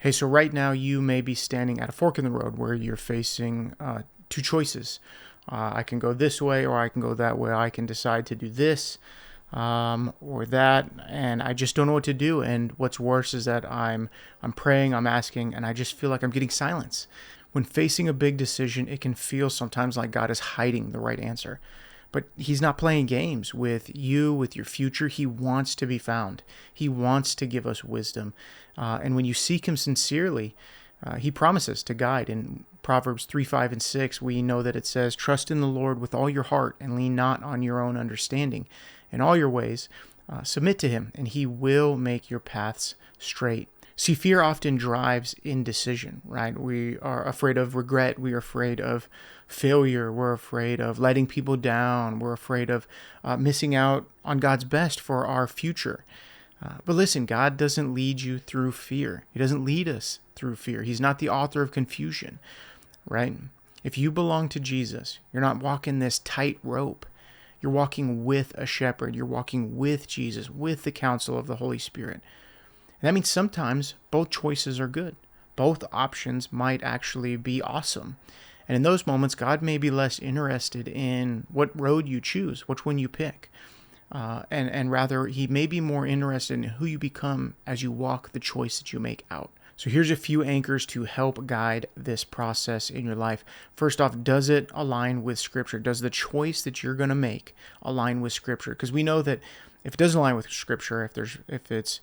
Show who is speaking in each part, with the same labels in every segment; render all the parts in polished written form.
Speaker 1: Hey, so right now you may be standing at a fork in the road where you're facing two choices. I can go this way or I can go that way. I can decide to do this or that, and I just don't know what to do. And what's worse is that I'm praying, I'm asking, and I just feel like I'm getting silence. When facing a big decision, it can feel sometimes like God is hiding the right answer. But he's not playing games with you, with your future. He wants to be found. He wants to give us wisdom. And when you seek him sincerely, he promises to guide. In Proverbs 3, 5, and 6, we know that it says, "Trust in the Lord with all your heart and lean not on your own understanding. In all your ways, submit to him, and he will make your paths straight." See, fear often drives indecision, right? We are afraid of regret. We are afraid of failure. We're afraid of letting people down. We're afraid of missing out on God's best for our future. But listen, God doesn't lead you through fear. He doesn't lead us through fear. He's not the author of confusion, right? If you belong to Jesus, you're not walking this tight rope. You're walking with a shepherd. You're walking with Jesus, with the counsel of the Holy Spirit. And that means sometimes both choices are good. Both options might actually be awesome. And in those moments, God may be less interested in what road you choose, which one you pick. And rather, he may be more interested in who you become as you walk the choice that you make out. So here's a few anchors to help guide this process in your life. First off, does it align with Scripture? Does the choice that you're going to make align with Scripture? Because we know that if it doesn't align with Scripture, if it's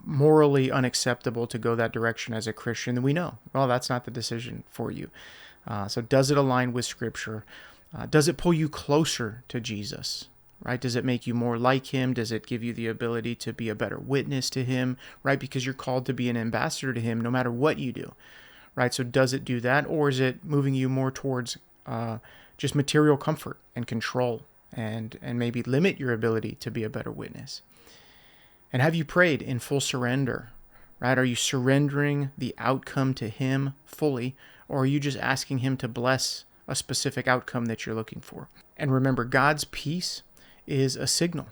Speaker 1: morally unacceptable to go that direction as a Christian, then we know, well, that's not the decision for you. So does it align with Scripture? Does it pull you closer to Jesus? Right? Does it make you more like him? Does it give you the ability to be a better witness to him? Right? Because you're called to be an ambassador to him no matter what you do. Right? So does it do that? Or is it moving you more towards just material comfort and control and maybe limit your ability to be a better witness? And have you prayed in full surrender? Right? Are you surrendering the outcome to him fully? Or are you just asking him to bless a specific outcome that you're looking for? And remember, God's peace is a signal,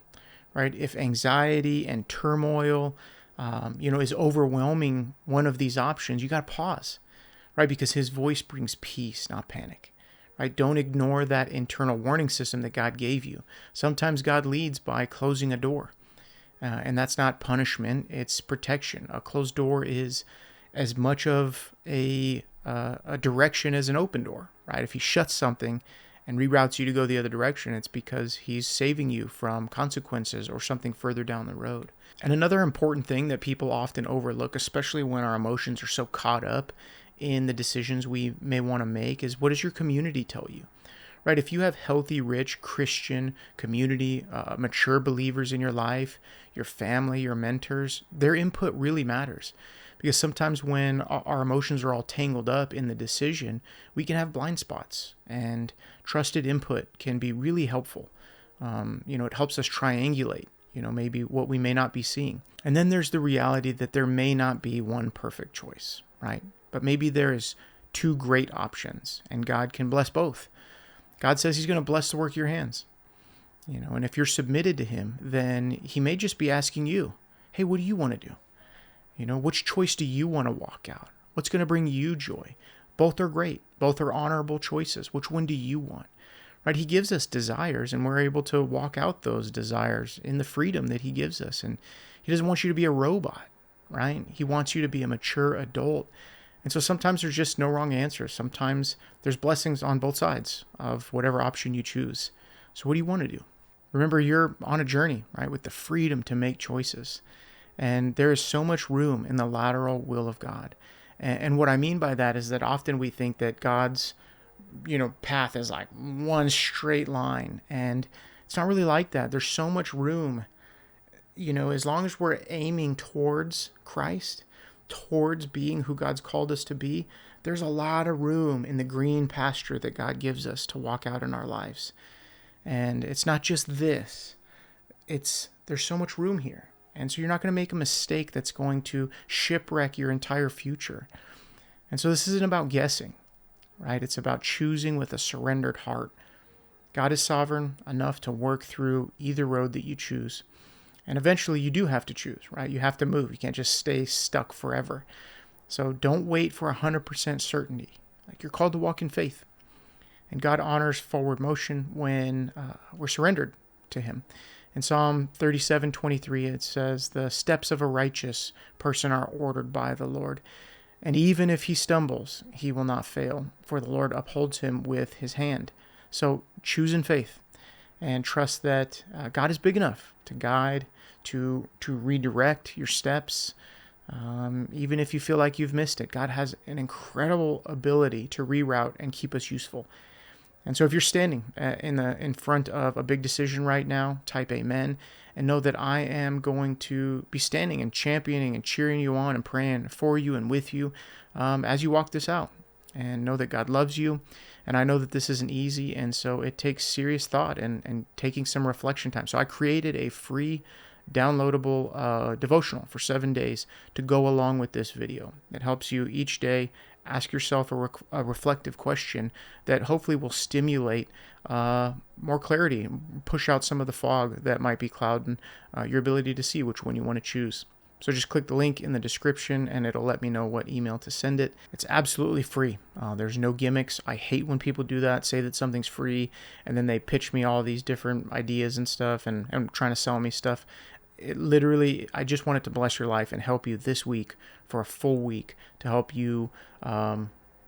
Speaker 1: right? If anxiety and turmoil, is overwhelming one of these options, you got to pause, right? Because his voice brings peace, not panic, right? Don't ignore that internal warning system that God gave you. Sometimes God leads by closing a door, and that's not punishment, it's protection. A closed door is as much of a direction as an open door, right? If he shuts something and reroutes you to go the other direction, it's because he's saving you from consequences or something further down the road. And another important thing that people often overlook, especially when our emotions are so caught up in the decisions we may want to make, is what does your community tell you? Right? If you have healthy, rich Christian community, mature believers in your life, your family, your mentors, their input really matters. Because sometimes when our emotions are all tangled up in the decision, we can have blind spots, and trusted input can be really helpful. It helps us triangulate, maybe what we may not be seeing. And then there's the reality that there may not be one perfect choice, right? But maybe there is two great options, and God can bless both. God says he's going to bless the work of your hands. And if you're submitted to him, then he may just be asking you, hey, what do you want to do? Which choice do you want to walk out? What's going to bring you joy? Both are great. Both are honorable choices. Which one do you want? Right? He gives us desires, and we're able to walk out those desires in the freedom that he gives us. And he doesn't want you to be a robot, right? He wants you to be a mature adult. And so sometimes there's just no wrong answer. Sometimes there's blessings on both sides of whatever option you choose. So what do you want to do? Remember, you're on a journey, right, with the freedom to make choices. And there is so much room in the lateral will of God. And what I mean by that is that often we think that God's, path is like one straight line. And it's not really like that. There's so much room, as long as we're aiming towards Christ, towards being who God's called us to be, there's a lot of room in the green pasture that God gives us to walk out in our lives. And it's not just this. There's so much room here. And so you're not going to make a mistake that's going to shipwreck your entire future. And so this isn't about guessing, right? It's about choosing with a surrendered heart. God is sovereign enough to work through either road that you choose. And eventually you do have to choose, right? You have to move. You can't just stay stuck forever. So don't wait for 100% certainty. Like, you're called to walk in faith. And God honors forward motion when we're surrendered to him. In Psalm 37:23, it says, "The steps of a righteous person are ordered by the Lord. And even if he stumbles, he will not fail, for the Lord upholds him with his hand." So choose in faith and trust that God is big enough to guide, to redirect your steps. Even if you feel like you've missed it, God has an incredible ability to reroute and keep us useful. And so if you're standing in front of a big decision right now, type amen, and know that I am going to be standing and championing and cheering you on and praying for you and with you as you walk this out. And know that God loves you. And I know that this isn't easy, and so it takes serious thought and taking some reflection time. So I created a free downloadable devotional for 7 days to go along with this video. It helps you each day ask yourself a reflective question that hopefully will stimulate more clarity, push out some of the fog that might be clouding your ability to see which one you want to choose. So just click the link in the description and it'll let me know what email to send it. It's absolutely free. There's no gimmicks. I hate when people do that, say that something's free, and then they pitch me all these different ideas and stuff and trying to sell me stuff. It literally, I just want it to bless your life and help you this week for a full week to help you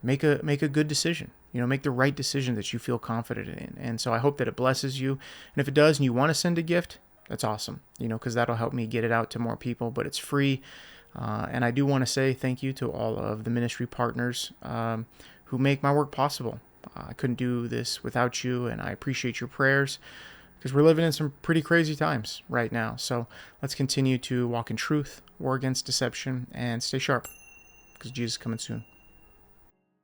Speaker 1: make a good decision. Make the right decision that you feel confident in. And so I hope that it blesses you. And if it does and you want to send a gift, that's awesome, because that'll help me get it out to more people, but it's free. And I do want to say thank you to all of the ministry partners who make my work possible. I couldn't do this without you, and I appreciate your prayers because we're living in some pretty crazy times right now. So let's continue to walk in truth, war against deception, and stay sharp because Jesus is coming soon.